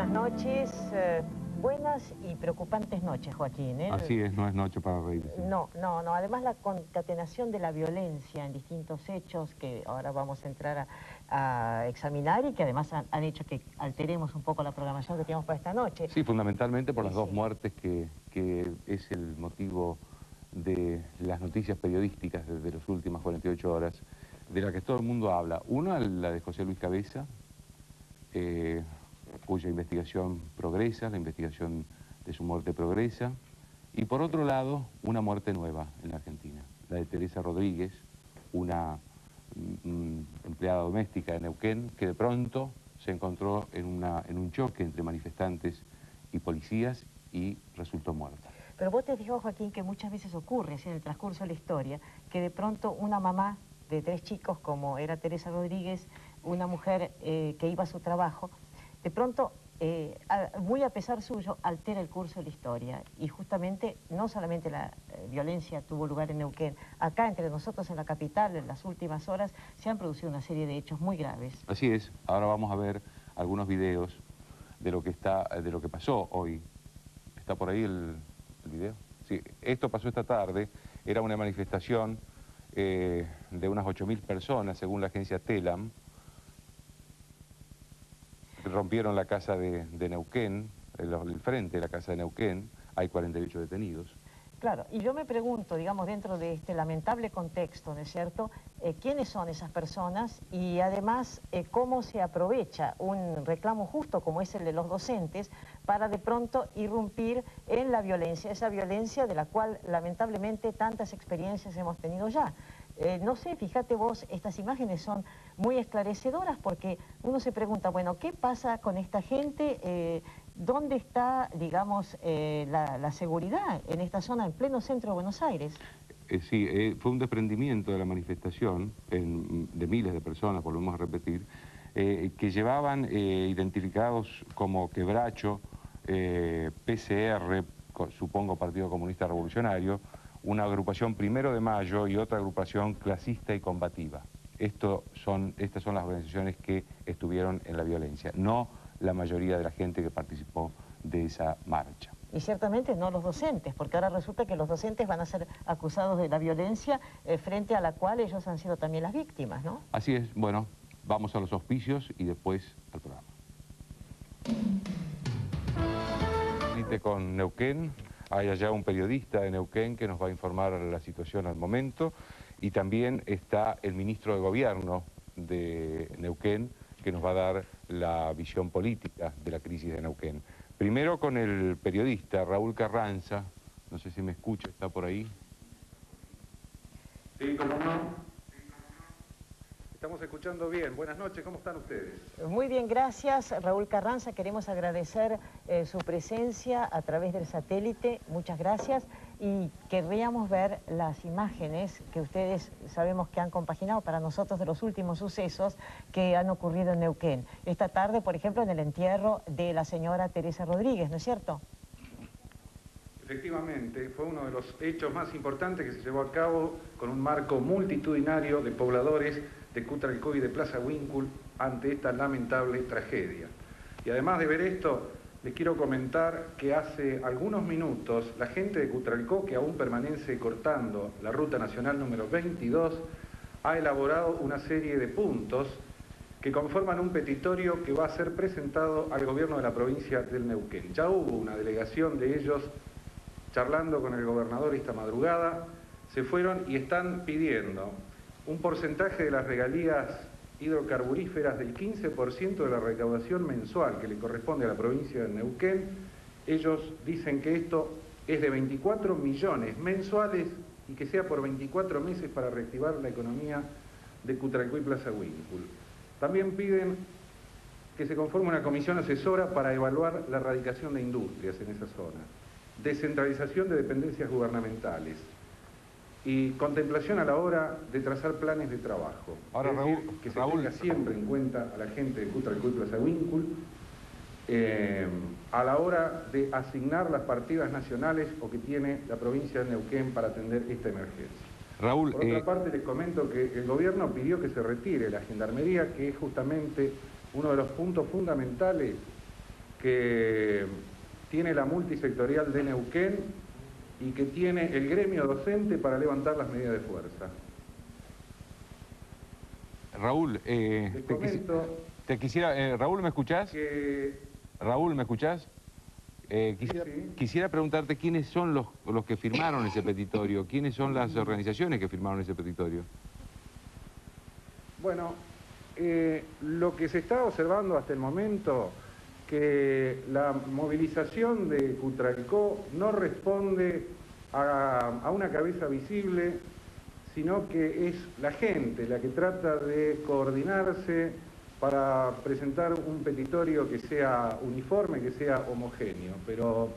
buenas noches. Buenas y preocupantes noches, Joaquín, ¿eh? Así es, no es noche para reírse. No. Además, la concatenación de la violencia en distintos hechos que ahora vamos a entrar a examinar y que además han hecho que alteremos un poco la programación que tenemos para esta noche. Sí, fundamentalmente por las dos Sí. muertes que es el motivo de las noticias periodísticas de las últimas 48 horas, de la que todo el mundo habla. Una, la de José Luis Cabeza, cuya investigación progresa, la investigación de su muerte progresa. Y por otro lado, una muerte nueva en la Argentina, la de Teresa Rodríguez, una empleada doméstica de Neuquén, que de pronto se encontró en un choque entre manifestantes y policías y resultó muerta. Pero vos te fijás, Joaquín, que muchas veces ocurre, ¿sí?, en el transcurso de la historia, que de pronto una mamá de 3 chicos, como era Teresa Rodríguez, una mujer que iba a su trabajo, de pronto, muy a pesar suyo, altera el curso de la historia. Y justamente, no solamente la violencia tuvo lugar en Neuquén, acá entre nosotros en la capital, en las últimas horas, se han producido una serie de hechos muy graves. Así es, ahora vamos a ver algunos videos de lo que pasó hoy. ¿Está por ahí el video? Sí, esto pasó esta tarde, era una manifestación de unas 8.000 personas, según la agencia Telam. Rompieron la casa de Neuquén, el frente de la casa de Neuquén, hay 48 detenidos. Claro, y yo me pregunto, digamos, dentro de este lamentable contexto, ¿no es cierto?, ¿quiénes son esas personas? Y además, ¿cómo se aprovecha un reclamo justo como es el de los docentes para de pronto irrumpir en la violencia, esa violencia de la cual lamentablemente tantas experiencias hemos tenido ya? No sé, fíjate vos, estas imágenes son muy esclarecedoras porque uno se pregunta, bueno, ¿qué pasa con esta gente? ¿Dónde está, digamos, la seguridad en esta zona, en pleno centro de Buenos Aires? Sí, fue un desprendimiento de la manifestación de miles de personas, volvemos a repetir, que llevaban identificados como Quebracho, PCR, supongo Partido Comunista Revolucionario, una agrupación 1 de Mayo y otra agrupación clasista y combativa. Estas son las organizaciones que estuvieron en la violencia, no la mayoría de la gente que participó de esa marcha. Y ciertamente no los docentes, porque ahora resulta que los docentes van a ser acusados de la violencia frente a la cual ellos han sido también las víctimas, ¿no? Así es, bueno, vamos a los auspicios y después al programa. Con Neuquén, hay allá un periodista de Neuquén que nos va a informar la situación al momento, y también está el ministro de Gobierno de Neuquén, que nos va a dar la visión política de la crisis de Neuquén. Primero con el periodista Raúl Carranza, no sé si me escucha, ¿está por ahí? Sí, cómo no. Estamos escuchando bien. Buenas noches, ¿cómo están ustedes? Muy bien, gracias, Raúl Carranza. Queremos agradecer su presencia a través del satélite. Muchas gracias. Y querríamos ver las imágenes que ustedes sabemos que han compaginado para nosotros de los últimos sucesos que han ocurrido en Neuquén. Esta tarde, por ejemplo, en el entierro de la señora Teresa Rodríguez, ¿no es cierto? Efectivamente, fue uno de los hechos más importantes que se llevó a cabo con un marco multitudinario de pobladores de Cutralcó y de Plaza Huíncul ante esta lamentable tragedia. Y además de ver esto, les quiero comentar que hace algunos minutos la gente de Cutralcó, que aún permanece cortando la ruta nacional número 22, ha elaborado una serie de puntos que conforman un petitorio que va a ser presentado al gobierno de la provincia del Neuquén. Ya hubo una delegación de ellos charlando con el gobernador esta madrugada, se fueron y están pidiendo un porcentaje de las regalías hidrocarburíferas del 15% de la recaudación mensual que le corresponde a la provincia de Neuquén. Ellos dicen que esto es de 24 millones mensuales y que sea por 24 meses para reactivar la economía de Cutralcó y Plaza Huíncul. También piden que se conforme una comisión asesora para evaluar la erradicación de industrias en esa zona, descentralización de dependencias gubernamentales y contemplación a la hora de trazar planes de trabajo. Ahora, es Raúl, decir, que se tenga siempre en cuenta a la gente de Cutralcó y Plaza Huíncul a la hora de asignar las partidas nacionales o que tiene la provincia de Neuquén para atender esta emergencia. Raúl, por otra parte, les comento que el gobierno pidió que se retire la gendarmería, que es justamente uno de los puntos fundamentales que tiene la multisectorial de Neuquén y que tiene el gremio docente para levantar las medidas de fuerza. Raúl, Raúl, ¿me escuchás? Raúl, ¿me escuchás? Quisiera preguntarte quiénes son los que firmaron ese petitorio, quiénes son las organizaciones que firmaron ese petitorio. Bueno, lo que se está observando hasta el momento, que la movilización de Cutralcó no responde a una cabeza visible, sino que es la gente la que trata de coordinarse para presentar un petitorio que sea uniforme, que sea homogéneo. Pero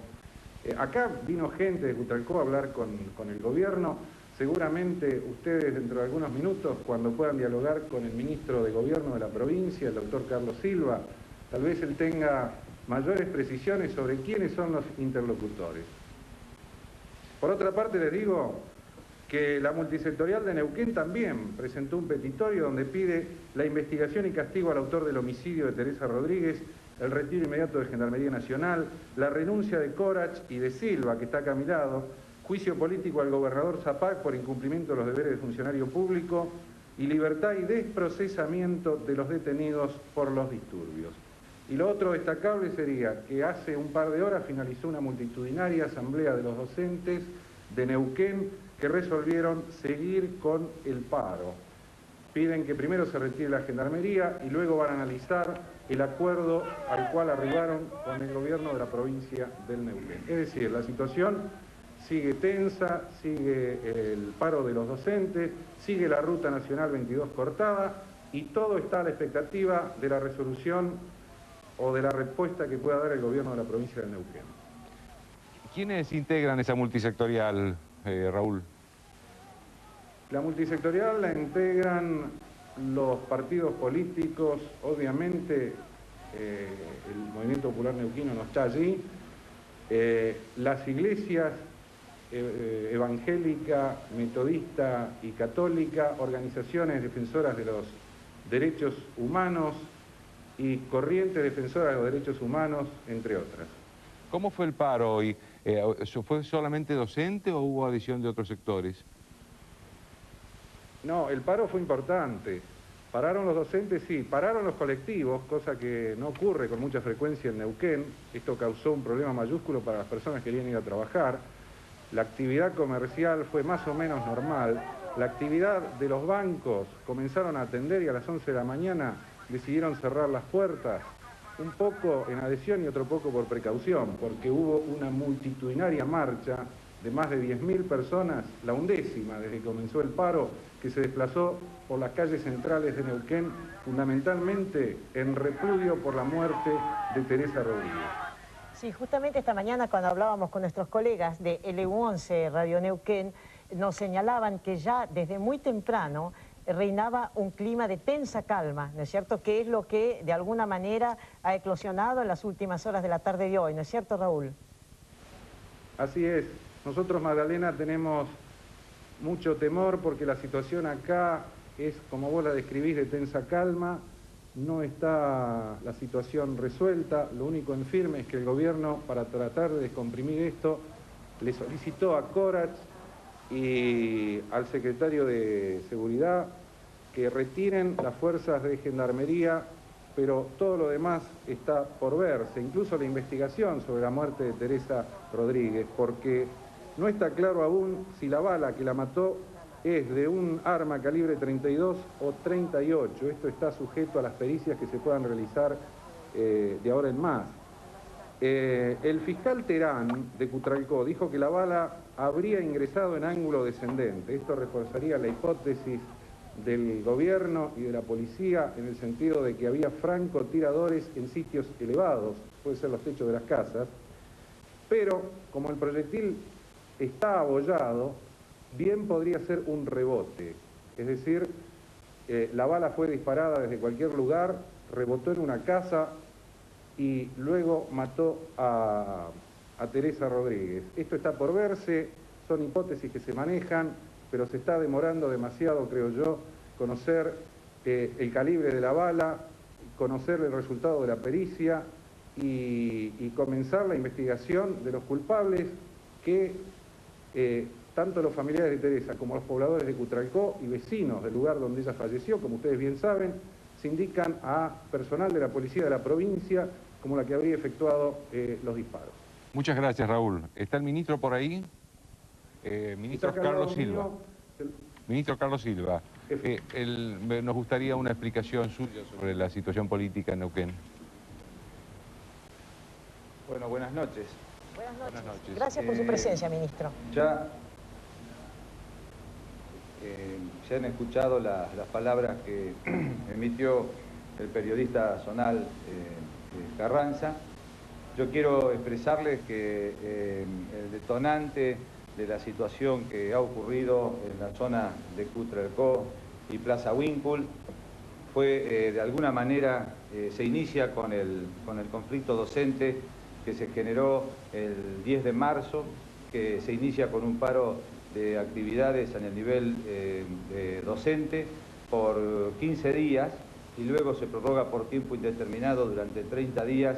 acá vino gente de Cutralcó a hablar con el gobierno. Seguramente ustedes dentro de algunos minutos, cuando puedan dialogar con el ministro de Gobierno de la provincia, el doctor Carlos Silva, tal vez él tenga mayores precisiones sobre quiénes son los interlocutores. Por otra parte, les digo que la multisectorial de Neuquén también presentó un petitorio donde pide la investigación y castigo al autor del homicidio de Teresa Rodríguez, el retiro inmediato de Gendarmería Nacional, la renuncia de Corach y de Silva, que está acá a mi lado, juicio político al gobernador Zapac por incumplimiento de los deberes de funcionario público y libertad y desprocesamiento de los detenidos por los disturbios. Y lo otro destacable sería que hace un par de horas finalizó una multitudinaria asamblea de los docentes de Neuquén que resolvieron seguir con el paro. Piden que primero se retire la Gendarmería y luego van a analizar el acuerdo al cual arribaron con el gobierno de la provincia del Neuquén. Es decir, la situación sigue tensa, sigue el paro de los docentes, sigue la Ruta Nacional 22 cortada y todo está a la expectativa de la resolución o de la respuesta que pueda dar el gobierno de la provincia del Neuquén. ¿Quiénes integran esa multisectorial, Raúl? La multisectorial la integran los partidos políticos, obviamente el Movimiento Popular Neuquino no está allí, las iglesias evangélica, metodista y católica, organizaciones defensoras de los derechos humanos y corrientes defensoras de los derechos humanos, entre otras. ¿Cómo fue el paro hoy? ¿Fue solamente docente o hubo adición de otros sectores? No, el paro fue importante. Pararon los docentes, sí, pararon los colectivos, cosa que no ocurre con mucha frecuencia en Neuquén. Esto causó un problema mayúsculo para las personas que querían ir a trabajar. La actividad comercial fue más o menos normal. La actividad de los bancos comenzaron a atender y a las 11 de la mañana decidieron cerrar las puertas, un poco en adhesión y otro poco por precaución, porque hubo una multitudinaria marcha de más de 10.000 personas, la 11ª desde que comenzó el paro, que se desplazó por las calles centrales de Neuquén, fundamentalmente en repudio por la muerte de Teresa Rodríguez. Sí, justamente esta mañana cuando hablábamos con nuestros colegas de LU11 Radio Neuquén, nos señalaban que ya desde muy temprano reinaba un clima de tensa calma, ¿no es cierto?, que es lo que de alguna manera ha eclosionado en las últimas horas de la tarde de hoy, ¿no es cierto, Raúl? Así es. Nosotros, Magdalena, tenemos mucho temor porque la situación acá es, como vos la describís, de tensa calma, no está la situación resuelta, lo único en firme es que el gobierno, para tratar de descomprimir esto, le solicitó a Corach y al secretario de Seguridad que retiren las fuerzas de Gendarmería, pero todo lo demás está por verse, incluso la investigación sobre la muerte de Teresa Rodríguez, porque no está claro aún si la bala que la mató es de un arma calibre 32 o 38. Esto está sujeto a las pericias que se puedan realizar de ahora en más. El fiscal Terán de Cutralcó dijo que la bala habría ingresado en ángulo descendente. Esto reforzaría la hipótesis del gobierno y de la policía en el sentido de que había francotiradores en sitios elevados, puede ser los techos de las casas, pero como el proyectil está abollado, bien podría ser un rebote, es decir, la bala fue disparada desde cualquier lugar, rebotó en una casa y luego mató a Teresa Rodríguez. Esto está por verse, son hipótesis que se manejan, pero se está demorando demasiado, creo yo, conocer el calibre de la bala, conocer el resultado de la pericia y comenzar la investigación de los culpables que tanto los familiares de Teresa como los pobladores de Cutralcó y vecinos del lugar donde ella falleció, como ustedes bien saben, se indican a personal de la policía de la provincia como la que habría efectuado los disparos. Muchas gracias, Raúl. ¿Está el ministro por ahí? Ministro Carlos Silva. Ministro Carlos Silva, nos gustaría una explicación suya sobre la situación política en Neuquén. Bueno, buenas noches. Buenas noches. Gracias por su presencia, ministro. Ya han escuchado las palabras que emitió el periodista zonal Carranza. Yo quiero expresarles que el detonante de la situación que ha ocurrido en la zona de Cutralcó y Plaza Winkle fue, de alguna manera, se inicia con el conflicto docente que se generó el 10 de marzo, que se inicia con un paro de actividades en el nivel docente por 15 días y luego se prorroga por tiempo indeterminado durante 30 días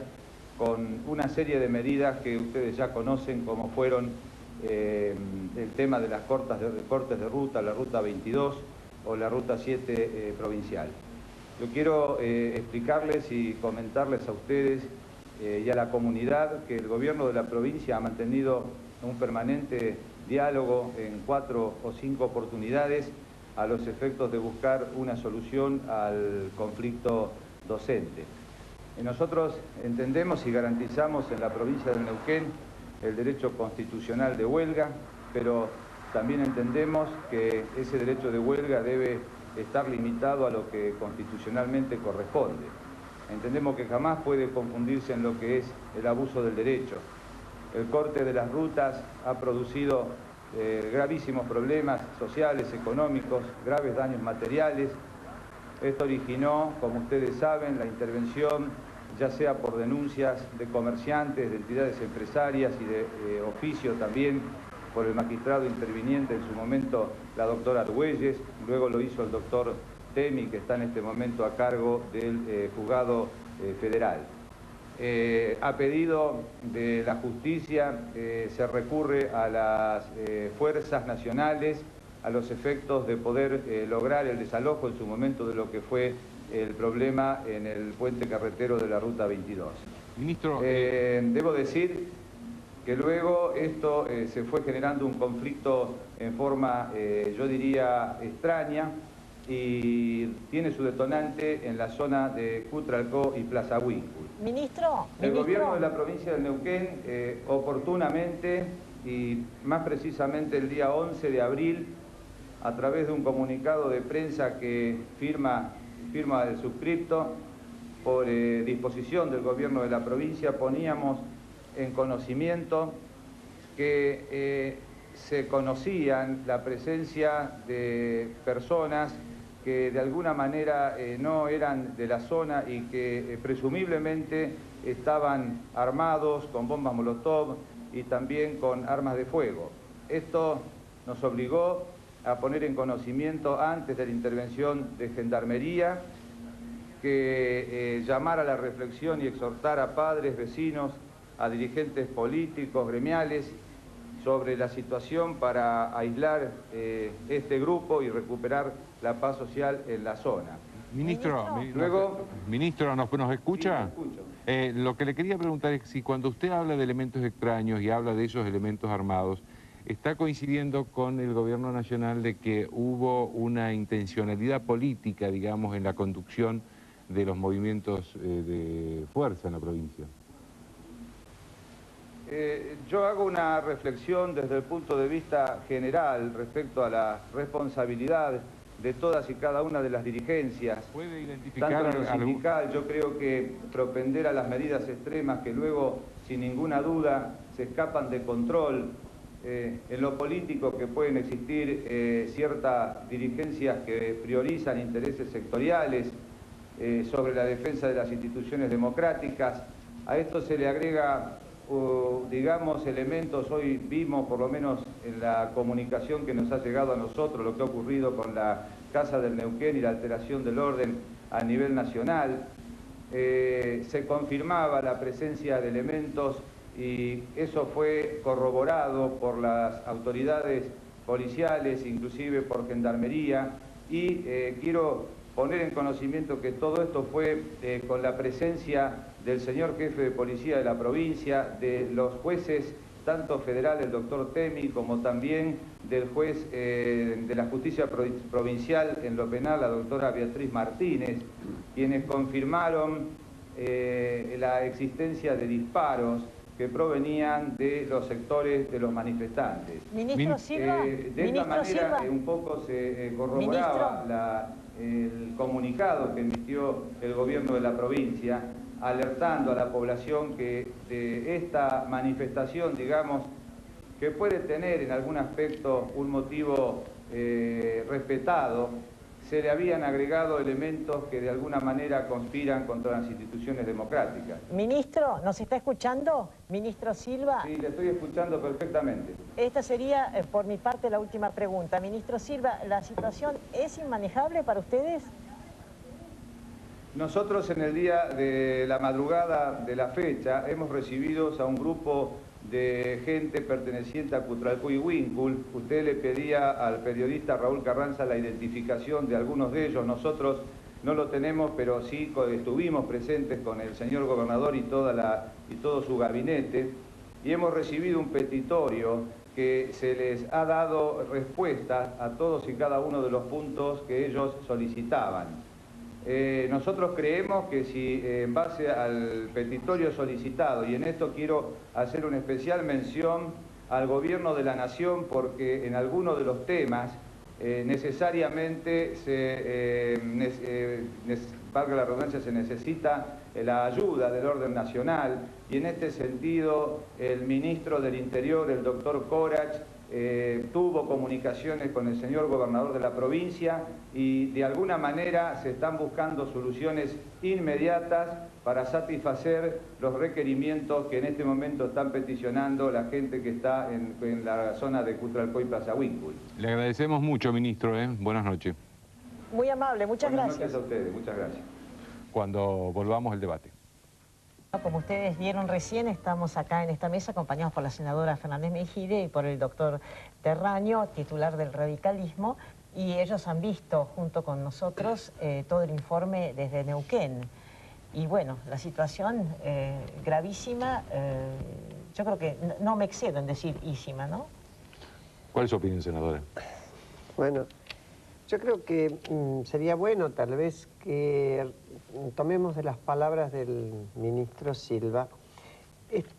con una serie de medidas que ustedes ya conocen, como fueron el tema de las cortes de ruta, la ruta 22 o la ruta 7 provincial. Yo quiero explicarles y comentarles a ustedes y a la comunidad que el gobierno de la provincia ha mantenido un permanente diálogo en 4 o 5 oportunidades a los efectos de buscar una solución al conflicto docente. Nosotros entendemos y garantizamos en la provincia de Neuquén el derecho constitucional de huelga, pero también entendemos que ese derecho de huelga debe estar limitado a lo que constitucionalmente corresponde. Entendemos que jamás puede confundirse en lo que es el abuso del derecho. El corte de las rutas ha producido gravísimos problemas sociales, económicos, graves daños materiales. Esto originó, como ustedes saben, la intervención, ya sea por denuncias de comerciantes, de entidades empresarias y de oficio también, por el magistrado interviniente en su momento, la doctora Argüelles, luego lo hizo el doctor Temi, que está en este momento a cargo del juzgado federal. A pedido de la justicia se recurre a las fuerzas nacionales a los efectos de poder lograr el desalojo en su momento de lo que fue el problema en el puente carretero de la Ruta 22. Ministro, debo decir que luego esto se fue generando un conflicto en forma, yo diría, extraña, y tiene su detonante en la zona de Cutralcó y Plaza Winkle. El gobierno de la provincia de Neuquén, oportunamente y más precisamente el día 11 de abril, a través de un comunicado de prensa que firma el suscripto, por disposición del gobierno de la provincia, poníamos en conocimiento que se conocían la presencia de personas que de alguna manera no eran de la zona y que presumiblemente estaban armados con bombas molotov y también con armas de fuego. Esto nos obligó a poner en conocimiento antes de la intervención de Gendarmería que llamar a la reflexión y exhortar a padres, vecinos, a dirigentes políticos, gremiales, sobre la situación para aislar este grupo y recuperar la paz social en la zona. Ministro, ¿nos escucha? Sí, me escucho. Lo que le quería preguntar es si cuando usted habla de elementos extraños y habla de esos elementos armados, ¿está coincidiendo con el gobierno nacional de que hubo una intencionalidad política, digamos, en la conducción de los movimientos de fuerza en la provincia? Yo hago una reflexión desde el punto de vista general respecto a la responsabilidad de todas y cada una de las dirigencias. ¿Puede identificar tanto en lo sindical, yo creo que propender a las medidas extremas que luego, sin ninguna duda, se escapan de control. En lo político, que pueden existir ciertas dirigencias que priorizan intereses sectoriales sobre la defensa de las instituciones democráticas. A esto se le agrega digamos, elementos. Hoy vimos, por lo menos en la comunicación que nos ha llegado a nosotros, lo que ha ocurrido con la Casa del Neuquén y la alteración del orden a nivel nacional. se confirmaba la presencia de elementos y eso fue corroborado por las autoridades policiales, inclusive por Gendarmería, y quiero poner en conocimiento que todo esto fue con la presencia del señor jefe de policía de la provincia, de los jueces, tanto federal, el doctor Temi, como también del juez de la justicia provincial en lo penal, la doctora Beatriz Martínez, quienes confirmaron la existencia de disparos que provenían de los sectores de los manifestantes. Ministro Silva, de esta manera un poco se corroboraba el comunicado que emitió el gobierno de la provincia, alertando a la población que de esta manifestación, digamos, que puede tener en algún aspecto un motivo respetado, se le habían agregado elementos que de alguna manera conspiran contra las instituciones democráticas. Ministro, ¿nos está escuchando? Ministro Silva. Sí, le estoy escuchando perfectamente. Esta sería, por mi parte, la última pregunta. Ministro Silva, ¿la situación es inmanejable para ustedes? Nosotros en el día de la madrugada de la fecha hemos recibido a un grupo de gente perteneciente a Cutralcó y Huíncul. Usted le pedía al periodista Raúl Carranza la identificación de algunos de ellos. Nosotros no lo tenemos, pero sí estuvimos presentes con el señor gobernador y todo su gabinete, y hemos recibido un petitorio que se les ha dado respuesta a todos y cada uno de los puntos que ellos solicitaban. Nosotros creemos que si en base al petitorio solicitado, y en esto quiero hacer una especial mención al gobierno de la nación, porque en algunos de los temas necesariamente valga la redundancia, se necesita la ayuda del orden nacional, y en este sentido el ministro del Interior, el doctor Corach, tuvo comunicaciones con el señor gobernador de la provincia y de alguna manera se están buscando soluciones inmediatas para satisfacer los requerimientos que en este momento están peticionando la gente que está en la zona de Cutralcó y Plaza Huíncul. Le agradecemos mucho, ministro. Buenas noches. Muy amable, muchas gracias. Buenas noches a ustedes, muchas gracias. Cuando volvamos al debate. Como ustedes vieron recién, estamos acá en esta mesa acompañados por la senadora Fernández Mejide y por el doctor Terraño, titular del radicalismo, y ellos han visto junto con nosotros todo el informe desde Neuquén. Y bueno, la situación gravísima, yo creo que no me excedo en decir ísima, ¿no? ¿Cuál es su opinión, senadora? Bueno, yo creo que sería bueno tal vez que tomemos de las palabras del ministro Silva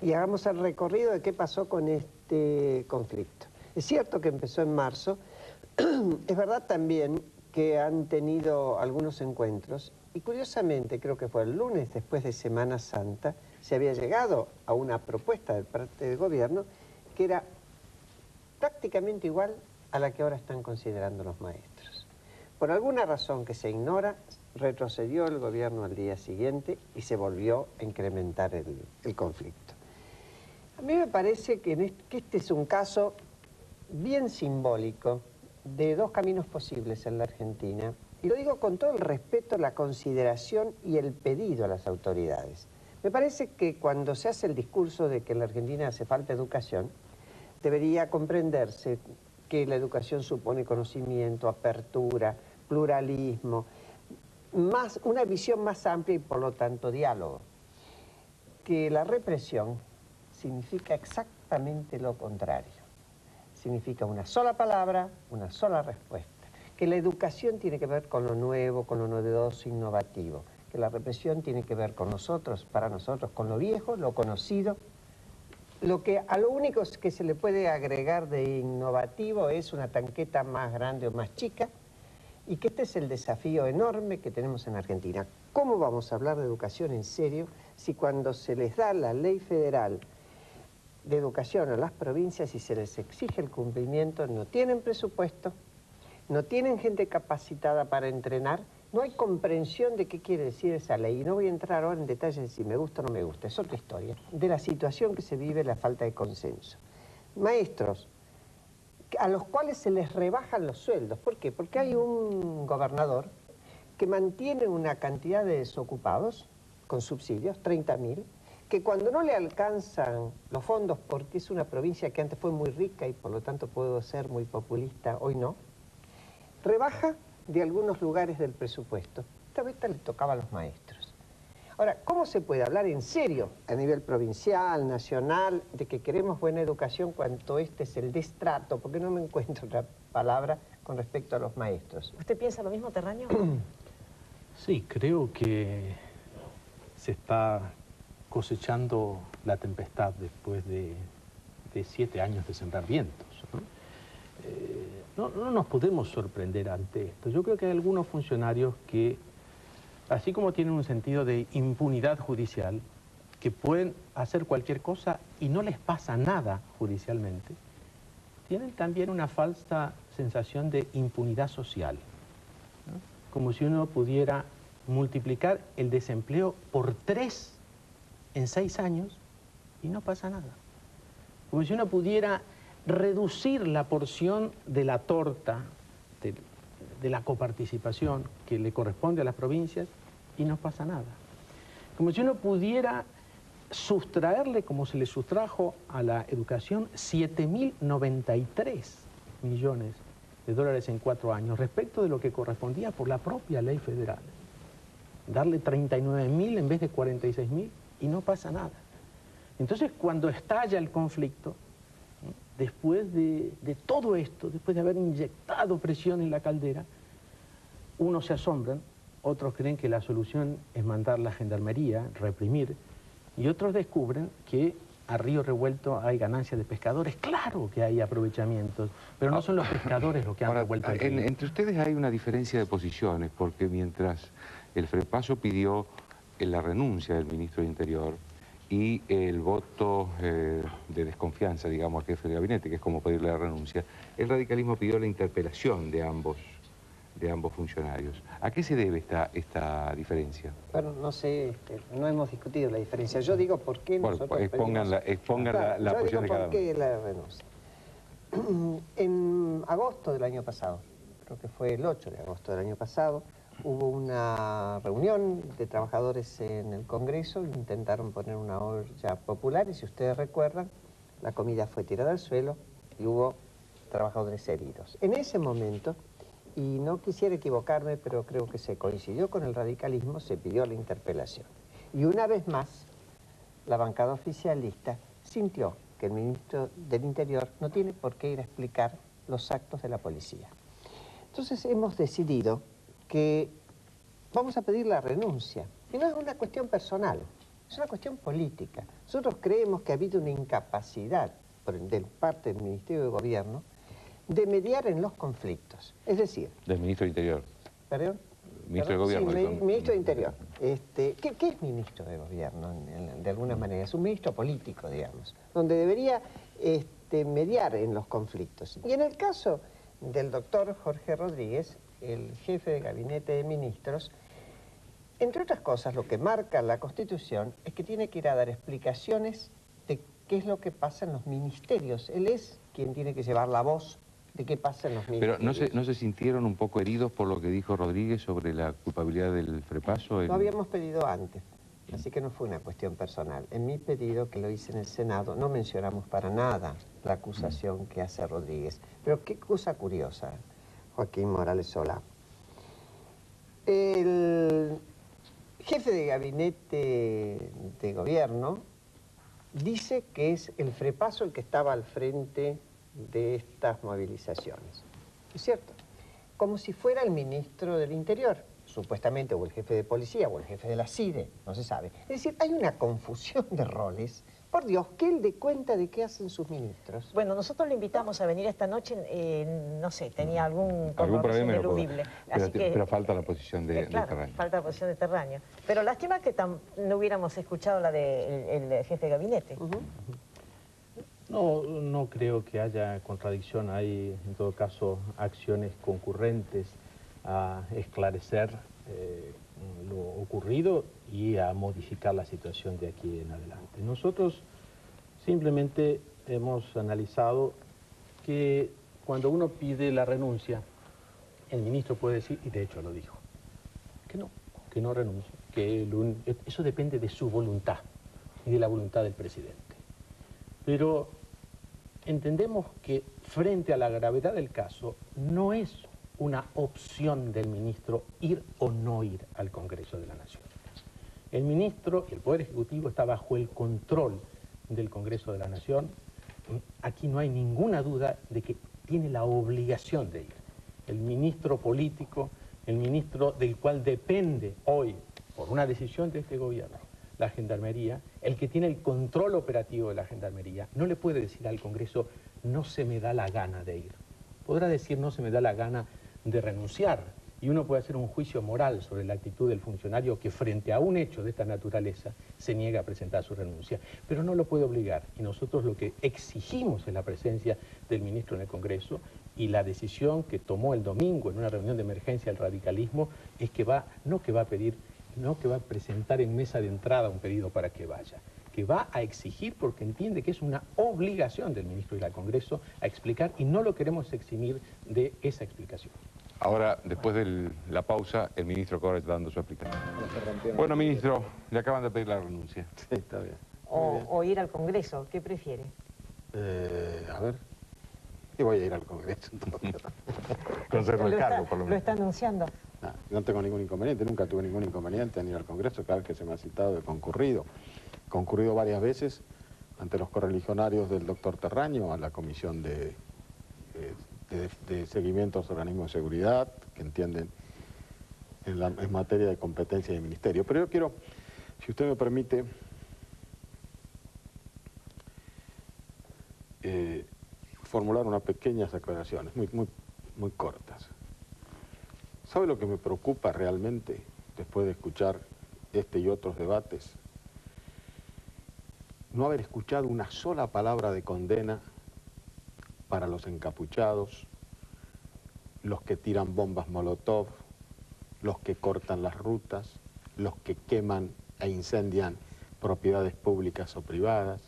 y hagamos el recorrido de qué pasó con este conflicto. Es cierto que empezó en marzo, es verdad también que han tenido algunos encuentros y curiosamente creo que fue el lunes después de Semana Santa se había llegado a una propuesta de parte del gobierno que era prácticamente igual a la que ahora están considerando los maestros. Por alguna razón que se ignora, retrocedió el gobierno al día siguiente y se volvió a incrementar el conflicto. A mí me parece que este es un caso bien simbólico de dos caminos posibles en la Argentina, y lo digo con todo el respeto, la consideración y el pedido a las autoridades. Me parece que cuando se hace el discurso de que en la Argentina hace falta educación, debería comprenderse que la educación supone conocimiento, apertura, pluralismo, una visión más amplia y por lo tanto diálogo. Que la represión significa exactamente lo contrario. Significa una sola palabra, una sola respuesta. Que la educación tiene que ver con lo nuevo, con lo novedoso, innovativo. Que la represión tiene que ver con nosotros, para nosotros, con lo viejo, lo conocido. A lo único que se le puede agregar de innovativo es una tanqueta más grande o más chica, y que este es el desafío enorme que tenemos en Argentina. ¿Cómo vamos a hablar de educación en serio si cuando se les da la ley federal de educación a las provincias y se les exige el cumplimiento, no tienen presupuesto, no tienen gente capacitada para entrenar, no hay comprensión de qué quiere decir esa ley? Y no voy a entrar ahora en detalles de si me gusta o no me gusta, es otra historia, de la situación que se vive, la falta de consenso. Maestros a los cuales se les rebajan los sueldos. ¿Por qué? Porque hay un gobernador que mantiene una cantidad de desocupados con subsidios, 30.000, que cuando no le alcanzan los fondos, porque es una provincia que antes fue muy rica y por lo tanto puedo ser muy populista, hoy no, rebaja de algunos lugares del presupuesto. Esta vez le tocaba a los maestros. Ahora, ¿cómo se puede hablar en serio a nivel provincial, nacional, de que queremos buena educación cuando este es el destrato? Porque no me encuentro otra palabra con respecto a los maestros. ¿Usted piensa lo mismo, Terraño? Sí, creo que se está cosechando la tempestad después de 7 años de sembrar vientos, ¿no? No nos podemos sorprender ante esto. Yo creo que hay algunos funcionarios que, así como tienen un sentido de impunidad judicial, que pueden hacer cualquier cosa y no les pasa nada judicialmente, tienen también una falsa sensación de impunidad social, ¿no? Como si uno pudiera multiplicar el desempleo por 3 en 6 años y no pasa nada. Como si uno pudiera reducir la porción de la torta, de la coparticipación que le corresponde a las provincias y no pasa nada. Como si uno pudiera sustraerle, como se le sustrajo a la educación, 7.093 millones de dólares en 4 años, respecto de lo que correspondía por la propia ley federal. Darle 39.000 en vez de 46.000 y no pasa nada. Entonces, cuando estalla el conflicto, ¿no?, después de todo esto, después de haber inyectado presión en la caldera, unos se asombran, otros creen que la solución es mandar la gendarmería, reprimir, y otros descubren que a río revuelto hay ganancias de pescadores. Claro que hay aprovechamientos, pero no son los pescadores los que han revuelto el río. Entre ustedes hay una diferencia de posiciones, porque mientras el FREPASO pidió la renuncia del ministro de Interior y el voto de desconfianza, digamos, al jefe de gabinete, que es como pedirle la renuncia, el radicalismo pidió la interpelación de ambos funcionarios. ¿A qué se debe esta diferencia? Bueno, no sé, no hemos discutido la diferencia. Yo digo por qué nosotros expongan la posición de cada uno. ¿Por qué la renuncia? En agosto del año pasado, creo que fue el 8 de agosto del año pasado, hubo una reunión de trabajadores en el Congreso, intentaron poner una olla popular y si ustedes recuerdan, la comida fue tirada al suelo y hubo trabajadores heridos. En ese momento, y no quisiera equivocarme, pero creo que se coincidió con el radicalismo, se pidió la interpelación. Y una vez más, la bancada oficialista sintió que el ministro del Interior no tiene por qué ir a explicar los actos de la policía. Entonces hemos decidido que vamos a pedir la renuncia. Y no es una cuestión personal, es una cuestión política. Nosotros creemos que ha habido una incapacidad de parte del Ministerio de Gobierno de mediar en los conflictos. Es decir... Del ministro de Interior. ¿Perdón? Ministro de Gobierno. Sí, ministro de Interior. ¿Qué es ministro de Gobierno, de alguna manera? Es un ministro político, digamos, donde debería mediar en los conflictos. Y en el caso del doctor Jorge Rodríguez, el jefe de gabinete de ministros, entre otras cosas, lo que marca la Constitución es que tiene que ir a dar explicaciones de qué es lo que pasa en los ministerios. Él es quien tiene que llevar la voz de qué pasa en los ministerios. Pero ¿no se sintieron un poco heridos por lo que dijo Rodríguez sobre la culpabilidad del FREPASO? Lo habíamos pedido antes, así que no fue una cuestión personal. En mi pedido, que lo hice en el Senado, no mencionamos para nada la acusación que hace Rodríguez. Pero qué cosa curiosa, Joaquín Morales Solá. El jefe de gabinete de gobierno dice que es el FREPASO el que estaba al frente de estas movilizaciones. ¿Es cierto? Como si fuera el ministro del Interior, supuestamente, o el jefe de policía, o el jefe de la CIDE, no se sabe. Es decir, hay una confusión de roles. Por Dios, que él dé cuenta de qué hacen sus ministros. Bueno, nosotros le invitamos a venir esta noche, no sé, tenía algún problema ineludible. Pero falta la posición de Terraño. Falta la posición de Terraño. Pero lástima que no hubiéramos escuchado la del jefe de gabinete. No creo que haya contradicción. Hay, en todo caso, acciones concurrentes a esclarecer lo ocurrido y a modificar la situación de aquí en adelante. Nosotros simplemente hemos analizado que cuando uno pide la renuncia, el ministro puede decir, y de hecho lo dijo, que no renuncie. que eso depende de su voluntad y de la voluntad del presidente. Pero entendemos que frente a la gravedad del caso no es una opción del ministro ir o no ir al Congreso de la Nación. El ministro y el Poder Ejecutivo está bajo el control del Congreso de la Nación. Aquí no hay ninguna duda de que tiene la obligación de ir. El ministro político, el ministro del cual depende hoy, por una decisión de este gobierno, la Gendarmería, el que tiene el control operativo de la Gendarmería, no le puede decir al Congreso, no se me da la gana de ir. Podrá decir, no se me da la gana de renunciar, y uno puede hacer un juicio moral sobre la actitud del funcionario que frente a un hecho de esta naturaleza se niega a presentar su renuncia, pero no lo puede obligar, y nosotros lo que exigimos es la presencia del ministro en el Congreso, y la decisión que tomó el domingo en una reunión de emergencia el radicalismo es que no que va a presentar en mesa de entrada un pedido para que vaya, que va a exigir porque entiende que es una obligación del ministro ir al Congreso a explicar, y no lo queremos eximir de esa explicación. Ahora, después de la pausa, el ministro Cobra está dando su explicación. Bueno, ministro, le acaban de pedir la renuncia. Sí, está bien. O ir al Congreso, ¿qué prefiere? A ver, y voy a ir al Congreso. Conservo el cargo, por lo Lo menos. está anunciando. No tengo ningún inconveniente, nunca tuve ningún inconveniente en ir al Congreso. Cada vez que se me ha citado he concurrido. He concurrido varias veces ante los correligionarios del doctor Terraño, a la comisión de seguimiento a los organismos de seguridad, que entienden en materia de competencia del ministerio. Pero yo quiero, si usted me permite, formular unas pequeñas aclaraciones, muy cortas. ¿Sabe lo que me preocupa realmente después de escuchar este y otros debates? No haber escuchado una sola palabra de condena para los encapuchados, los que tiran bombas Molotov, los que cortan las rutas, los que queman e incendian propiedades públicas o privadas,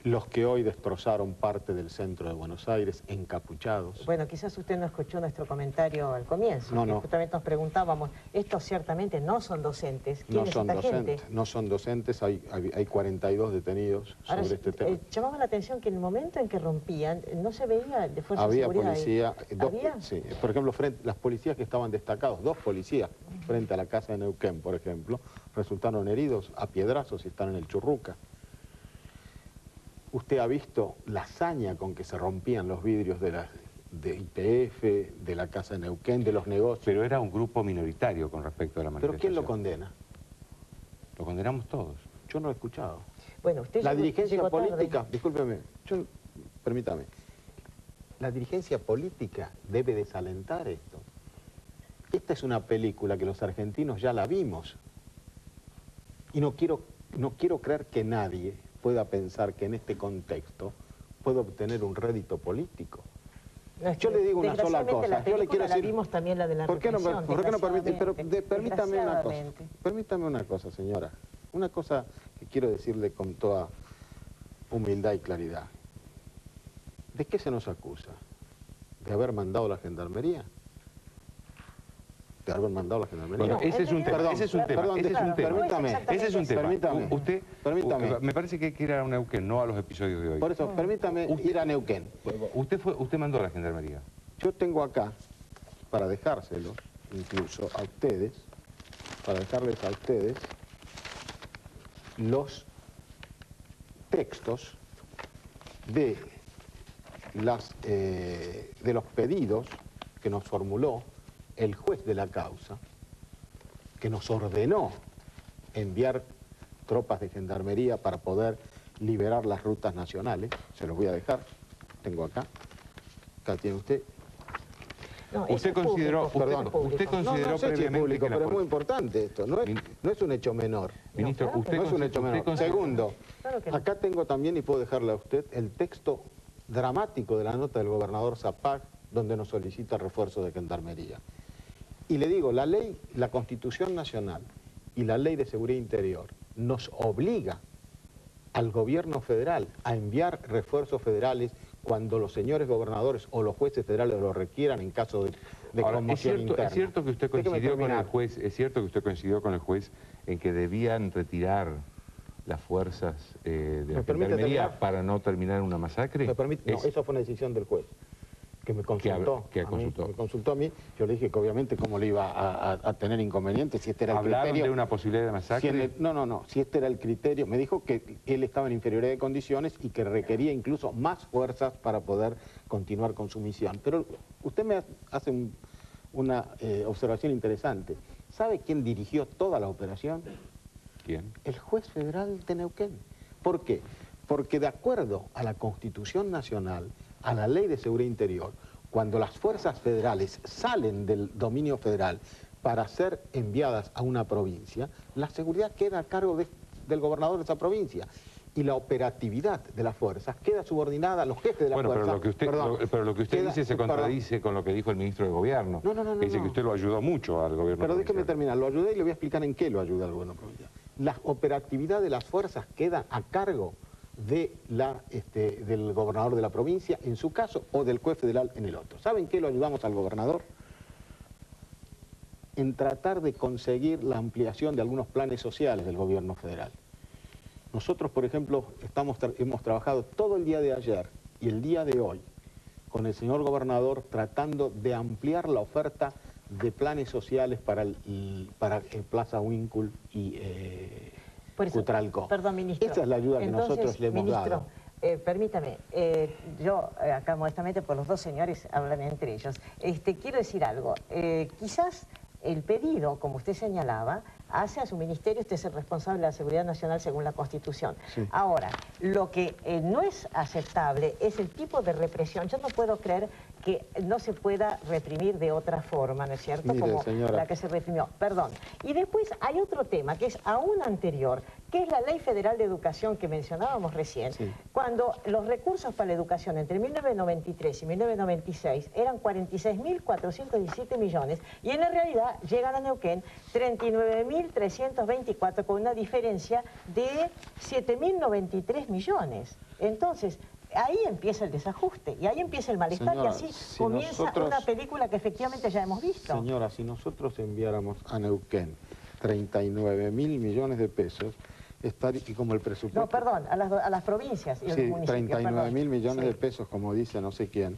los que hoy destrozaron parte del centro de Buenos Aires encapuchados. Bueno, quizás usted no escuchó nuestro comentario al comienzo. No, que no. Justamente nos preguntábamos, estos ciertamente no son docentes. ¿Quién No es son esta docentes, gente? no son docentes, hay 42 detenidos Ahora, sobre este tema. llamaba la atención que en el momento en que rompían, no se veía de fuerza de Había seguridad. policía, ¿Había? sí, por ejemplo, las policías que estaban destacados, 2 policías frente a la casa de Neuquén, por ejemplo, resultaron heridos a piedrazos y están en el Churruca. Usted ha visto la hazaña con que se rompían los vidrios de YPF, de la casa de Neuquén, de los negocios. Pero era un grupo minoritario con respecto a la ¿Pero manifestación. quién lo condena? Lo condenamos todos. Yo no lo he escuchado. Bueno, usted La llegó dirigencia tarde. política, discúlpeme, permítame, la dirigencia política debe desalentar esto. Esta es una película que los argentinos ya la vimos. Y no quiero creer que nadie pueda pensar que en este contexto puede obtener un rédito político. No, es Yo que le digo una sola desgraciadamente cosa. la Yo le quiero película decir, la vimos también la de la ¿por qué no permite? Pero permítame una cosa. Desgraciadamente. Permítame una cosa, señora. Una cosa que quiero decirle con toda humildad y claridad. ¿De qué se nos acusa? ¿De haber mandado la gendarmería? ¿De haber mandado la gendarmería? Bueno, ese es un tema. Perdón, Ese es un tema. perdón, Ese es un tema. permítame. Ese es un tema. Permítame. Usted, Permítame. me parece que hay que ir a Neuquén, no a los episodios de hoy. Por eso, permítame ir a Neuquén. Usted mandó a la gendarmería. Yo tengo acá, para dejárselo, incluso a ustedes, para dejarles a ustedes, los textos de los pedidos que nos formuló el juez de la causa, que nos ordenó enviar tropas de gendarmería para poder liberar las rutas nacionales. Se los voy a dejar, tengo acá tiene usted. No, Usted eso es consideró, público, perdón. es público. usted consideró No sé si es previamente público, que la pero es muy pol- importante esto, no es un hecho menor. Ministro, claro que usted No es un hecho usted menor. consideró- Segundo, Claro que no. acá tengo también, y puedo dejarle a usted, el texto dramático de la nota del gobernador Zapag, donde nos solicita refuerzo de gendarmería. Y le digo, la ley, la Constitución Nacional y la Ley de Seguridad Interior nos obliga al gobierno federal a enviar refuerzos federales cuando los señores gobernadores o los jueces federales lo requieran en caso de de Ahora, conmoción interna. Es cierto que usted coincidió con el juez, es cierto que usted coincidió con el juez en que debían retirar las fuerzas de la gendarmería para no terminar una masacre. ¿Me permite? No, esa fue una decisión del juez, que me consultó. Me consultó a mí. Yo le dije que obviamente cómo le iba a tener inconvenientes si este era el criterio. ¿Hablaron de una posibilidad de masacre? No, si este era el criterio. Me dijo que él estaba en inferioridad de condiciones y que requería incluso más fuerzas para poder continuar con su misión. Pero usted me hace una observación interesante. ¿Sabe quién dirigió toda la operación? ¿Quién? El juez federal de Neuquén. ¿Por qué? Porque de acuerdo a la Constitución Nacional, a la Ley de Seguridad Interior, cuando las fuerzas federales salen del dominio federal para ser enviadas a una provincia, la seguridad queda a cargo del gobernador de esa provincia. Y la operatividad de las fuerzas queda subordinada a los jefes de la fuerza. Pero lo que usted dice se contradice con lo que dijo el ministro de Gobierno. No. Dice que usted lo ayudó mucho al gobierno provincial. Pero déjeme terminar, lo ayudé y le voy a explicar en qué lo ayuda al gobierno provincial. La operatividad de las fuerzas queda a cargo del gobernador de la provincia, en su caso, o del juez federal en el otro. ¿Saben qué lo ayudamos al gobernador? En tratar de conseguir la ampliación de algunos planes sociales del gobierno federal. Nosotros, por ejemplo, hemos trabajado todo el día de ayer y el día de hoy con el señor gobernador tratando de ampliar la oferta de planes sociales para Plaza Huíncul y Cutralcó. Perdón, ministro. Esa es la ayuda que nosotros le hemos dado. Permítame, yo acá modestamente, por los dos señores hablan entre ellos, quiero decir algo. Quizás el pedido, como usted señalaba, hace a su ministerio, usted es el responsable de la seguridad nacional según la Constitución. Sí. Ahora, lo que no es aceptable es el tipo de represión. Yo no puedo creer que no se pueda reprimir de otra forma, ¿no es cierto? Mire, como señora, la que se reprimió. Perdón. Y después hay otro tema que es aún anterior, que es la Ley Federal de Educación que mencionábamos recién. Sí. Cuando los recursos para la educación entre 1993 y 1996 eran 46.417 millones y en la realidad llegan a Neuquén 39.324 con una diferencia de 7.093 millones. Entonces, ahí empieza el desajuste y ahí empieza el malestar. Señora, y así comienza una película que efectivamente ya hemos visto. Señora, si nosotros enviáramos a Neuquén 39.000 millones de pesos, y como el presupuesto... No, perdón, a las provincias y sí, 39.000 millones de pesos, como dice no sé quién,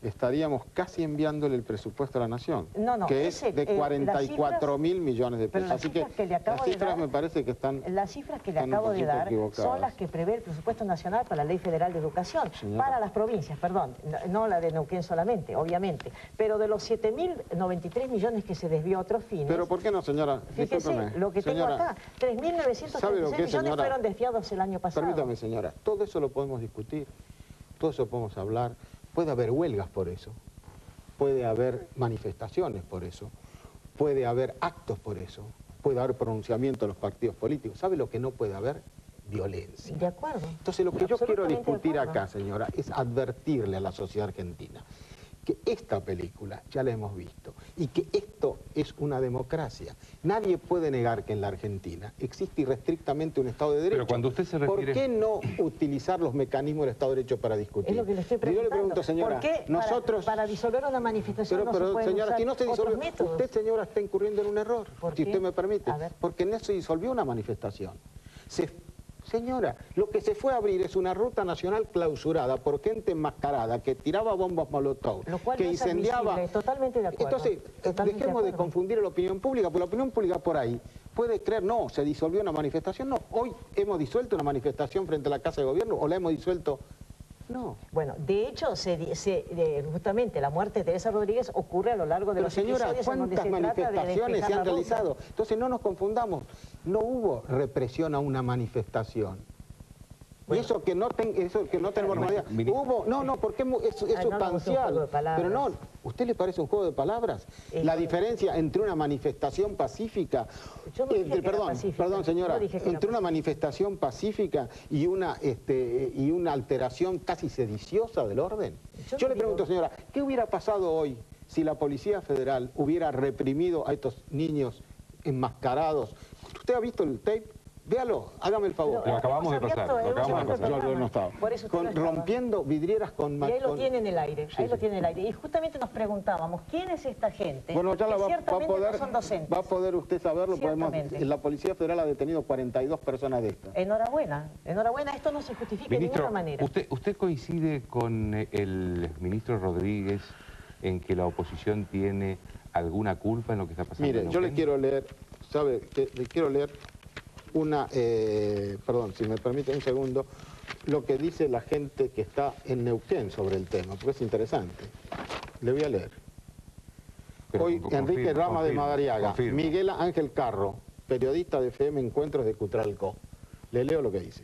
estaríamos casi enviándole el presupuesto a la Nación, que es de 44.000 millones de pesos. Así que las cifras me parece que están... Las cifras que le acabo de dar son las que prevé el presupuesto nacional para la Ley Federal de Educación, para las provincias, perdón, no la de Neuquén solamente, obviamente, pero de los 7.093 millones que se desvió a otros fines... ¿Pero por qué no, señora? Fíjese, lo que tengo acá, 3.936 millones fueron desviados el año pasado. Permítame, señora, todo eso lo podemos discutir, todo eso podemos hablar. Puede haber huelgas por eso, puede haber manifestaciones por eso, puede haber actos por eso, puede haber pronunciamiento de los partidos políticos. ¿Sabe lo que no puede haber? Violencia. De acuerdo. Entonces lo que yo quiero discutir acá, señora, es advertirle a la sociedad argentina que esta película ya la hemos visto y que esto es una democracia. Nadie puede negar que en la Argentina existe irrestrictamente un Estado de Derecho. Pero cuando usted se refiere... ¿Por qué no utilizar los mecanismos del Estado de Derecho para discutir? Es lo que le estoy preguntando. Yo le pregunto, señora, ¿por qué para disolver una manifestación no se pueden señora, usar si no se disolvió, otros métodos? Usted, señora, está incurriendo en un error, si usted me permite. Porque no se disolvió una manifestación. Señora, lo que se fue a abrir es una ruta nacional clausurada por gente enmascarada que tiraba bombas molotov, que no incendiaba... Totalmente de acuerdo. Entonces, dejemos de confundir a la opinión pública, porque la opinión pública por ahí puede creer, no, se disolvió una manifestación, no, hoy hemos disuelto una manifestación frente a la Casa de Gobierno, o la hemos disuelto... No. Bueno, de hecho, justamente la muerte de Teresa Rodríguez ocurre a lo largo de los episodios en donde se trata de manifestaciones se han realizado? Entonces no nos confundamos, no hubo represión a una manifestación. Bueno, y eso que no tenemos normalidad. Hubo, porque es sustancial. Pero no, ¿usted le parece un juego de palabras? La diferencia entre una manifestación pacífica, perdón señora, entre una manifestación pacífica y una alteración casi sediciosa del orden. Yo le pregunto, señora, ¿qué hubiera pasado hoy si la Policía Federal hubiera reprimido a estos niños enmascarados? ¿Usted ha visto el tape Véalo, hágame el favor. Lo acabamos de pasar, lo acabamos de pasar. Yo no estaba. Por eso usted no estaba. Rompiendo vidrieras con... Y ahí lo con- tiene en el aire, Sí, ahí lo sí. tiene en el aire. Y justamente nos preguntábamos, ¿quién es esta gente? Bueno, ya que la va a ciertamente poder, no son docentes. va a poder usted saberlo. Ciertamente. La Policía Federal ha detenido 42 personas de estas. Enhorabuena, enhorabuena, esto no se justifica de Ministro, ninguna manera. ¿usted coincide con el ministro Rodríguez en que la oposición tiene alguna culpa en lo que está pasando? Mire, en yo le Neuquén? quiero leer, ¿sabe? Le quiero leer una, perdón, si me permite un segundo, lo que dice la gente que está en Neuquén sobre el tema, porque es interesante. Le voy a leer. Pero Hoy Enrique Rama de confirmo, Madariaga, confirmo. Miguel Ángel Carro, periodista de FM Encuentros de Cutralcó. Le leo lo que dice.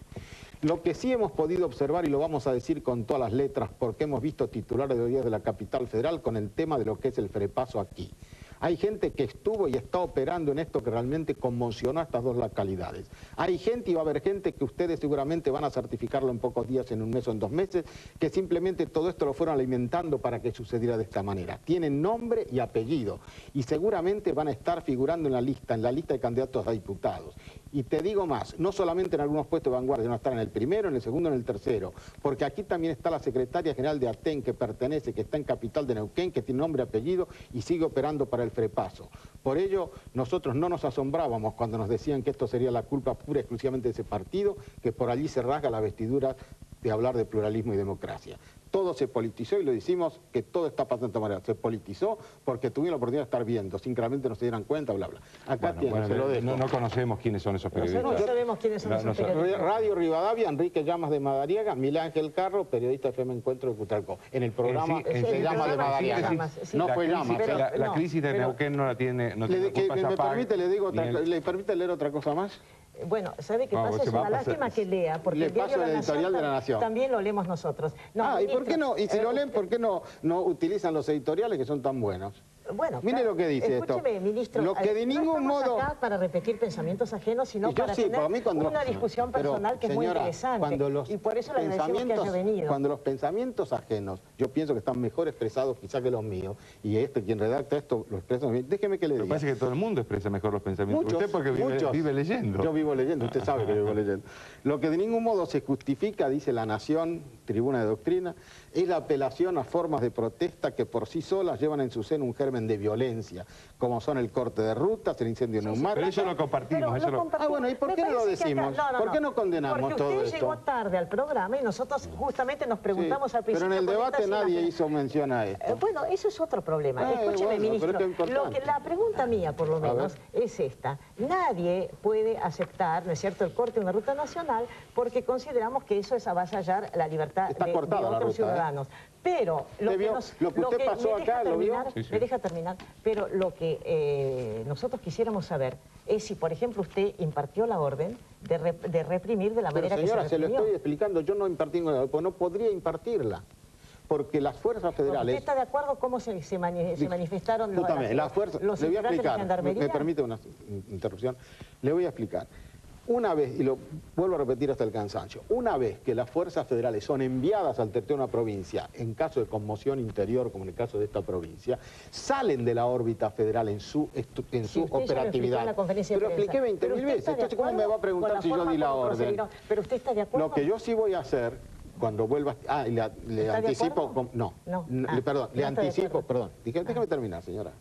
Lo que sí hemos podido observar, y lo vamos a decir con todas las letras, porque hemos visto titulares de días de la capital federal con el tema de lo que es el frepaso aquí. Hay gente que estuvo y está operando en esto que realmente conmocionó a estas dos localidades. Hay gente y va a haber gente que ustedes seguramente van a certificarlo en pocos días, en un mes o en 2 meses, que simplemente todo esto lo fueron alimentando para que sucediera de esta manera. Tienen nombre y apellido y seguramente van a estar figurando en la lista de candidatos a diputados. Y te digo más, no solamente en algunos puestos de vanguardia, van a estar en el primero, en el segundo, en el tercero, porque aquí también está la secretaria general de ATEN que pertenece, que está en Capital de Neuquén, que tiene nombre y apellido y sigue operando para el frepaso. Por ello, nosotros no nos asombrábamos cuando nos decían que esto sería la culpa pura y exclusivamente de ese partido, que por allí se rasga la vestidura de hablar de pluralismo y democracia. Todo se politizó y lo decimos que todo está pasando de esta manera. Se politizó porque tuvieron la oportunidad de estar viendo, sin que realmente no se dieran cuenta, bla, bla. Acá Bueno, se lo dejo. no conocemos quiénes son esos periodistas. No sabemos quiénes son esos periodistas. Radio Rivadavia, Enrique Llamas de Madariaga, Miguel Ángel Carro, periodista de FM Encuentro de Cutralcó. En el programa En sí, se en llama sí, de sí, Madariaga. sí. No La fue crisis- Llamas. La crisis de pero- Neuquén no la tiene, no tiene ¿Le, culpa me Zapag, permite, le digo otra, ni el- ¿le permite leer otra cosa más? Bueno, ¿sabe qué No, pasa? se Es va una a pasar. lástima que lea, porque Le el diario paso el La editorial de La Nación. también lo leemos nosotros. No, ¿Y por qué no? Y si lo leen, usted- ¿por qué no utilizan los editoriales que son tan buenos? Bueno, Mire claro, lo que dice esto. escúcheme, ministro, Lo que de no ningún estamos modo- acá para repetir pensamientos ajenos, sino Y yo para sí, tener para mí cuando una los- discusión pero, personal que es muy señora, interesante. cuando los Y por eso le agradecemos que haya venido. Cuando los pensamientos ajenos, yo pienso que están mejor expresados quizá que los míos, y quien redacta esto lo expresa bien. Déjeme que le Me diga. parece que todo el mundo expresa mejor los pensamientos. Muchos, Usted porque muchos. vive leyendo. Yo vivo leyendo, usted sabe que yo vivo leyendo. Lo que de ningún modo se justifica, dice La Nación, Tribuna de Doctrina, es la apelación a formas de protesta que por sí solas llevan en su seno un germen de violencia, como son el corte de rutas, el incendio neumático. Pero eso lo compartimos, Pero eso lo- compartimos. Ah, bueno, ¿y por Me qué no lo parece que decimos? acá- ¿Por qué no condenamos porque todo usted esto? llegó tarde al programa y nosotros justamente nos preguntamos Sí, al principio... pero en el con debate estas nadie imágenes. hizo mención a esto. Bueno, eso es otro problema. Escúcheme, bueno, ministro, pero es importante. la pregunta mía, por lo A menos, es esta. Nadie puede aceptar, ¿no es cierto?, el corte de una ruta nacional porque consideramos que eso es avasallar la libertad Está de cortada la otros ruta, ciudadanos. Pero lo ¿Usted que, vio? nos, Lo que usted pasó me deja acá, ¿lo vio? terminar, Sí, sí. me deja terminar, pero lo que nosotros quisiéramos saber es si, por ejemplo, usted impartió la orden de reprimir de la Pero manera señora, que se lo reprimió. estoy explicando, yo no impartí ninguna, pues no podría impartirla, porque las fuerzas ¿Usted federales... está de acuerdo cómo se manifestaron Justamente, las fuerzas, los le voy a integrantes de la explicar, Gendarmería? me permite una interrupción, le voy a explicar. Una vez, y lo vuelvo a repetir hasta el cansancio, una vez que las fuerzas federales son enviadas al territorio de una provincia, en caso de conmoción interior, como en el caso de esta provincia, salen de la órbita federal en su Sí, usted ya lo explicó operatividad. en la conferencia de Pero prensa. expliqué 20.000 Pero usted veces, está de entonces ¿cómo me acuerdo va a preguntar con si yo forma di la como orden? procedieron? Pero usted está de acuerdo. Lo que yo sí voy a hacer cuando vuelva... Ah, y le ¿Está de anticipo... acuerdo? No, No. perdón, No le está de anticipo... acuerdo. Perdón, déjeme terminar, señora.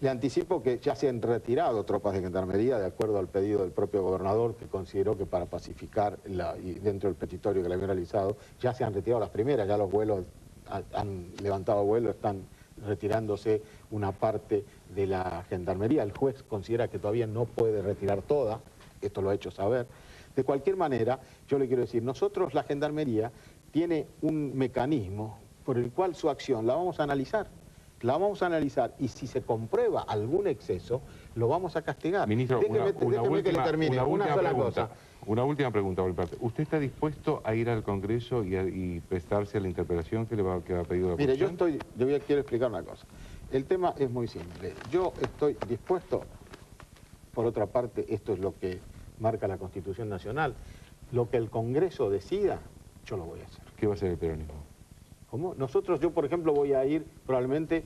Le anticipo que ya se han retirado tropas de gendarmería de acuerdo al pedido del propio gobernador, que consideró que para pacificar y dentro del petitorio que le había realizado, ya se han retirado las primeras, ya los vuelos han levantado vuelo, están retirándose una parte de la gendarmería. El juez considera que todavía no puede retirar toda, esto lo ha hecho saber. De cualquier manera, yo le quiero decir, nosotros la gendarmería tiene un mecanismo por el cual su acción la vamos a analizar. La vamos a analizar y si se comprueba algún exceso, lo vamos a castigar. Ministro, déjeme que le termine, una sola cosa. Una última pregunta por mi parte. ¿Usted está dispuesto a ir al Congreso y prestarse a la interpelación que va a pedir la Mire, oposición? quiero explicar una cosa. El tema es muy simple. Yo estoy dispuesto, por otra parte, esto es lo que marca la Constitución Nacional, lo que el Congreso decida, yo lo voy a hacer. ¿Qué va a hacer el peronismo? ¿Cómo? Yo por ejemplo voy a ir probablemente,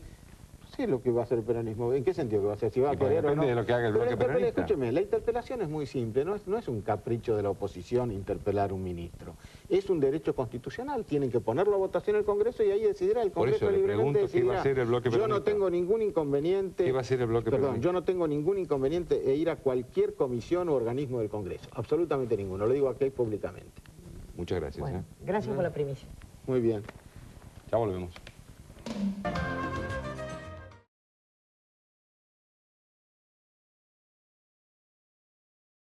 sé lo que va a hacer el peronismo. ¿En qué sentido que va a hacer? Si va a querer o no. Depende de lo que haga el bloque peronista. Escúcheme, la interpelación es muy simple, no es un capricho de la oposición interpelar a un ministro. Es un derecho constitucional, tienen que ponerlo a votación el Congreso y ahí decidirá el Congreso. Por eso le libremente pregunto qué va a hacer el bloque peronista. Yo no tengo ningún inconveniente. ¿Qué va a hacer el bloque peronista? Yo no tengo ningún inconveniente en ir a cualquier comisión o organismo del Congreso. Absolutamente ninguno. Lo digo aquí públicamente. Muchas gracias. Bueno, gracias por la primicia. Muy bien. Ya volvemos.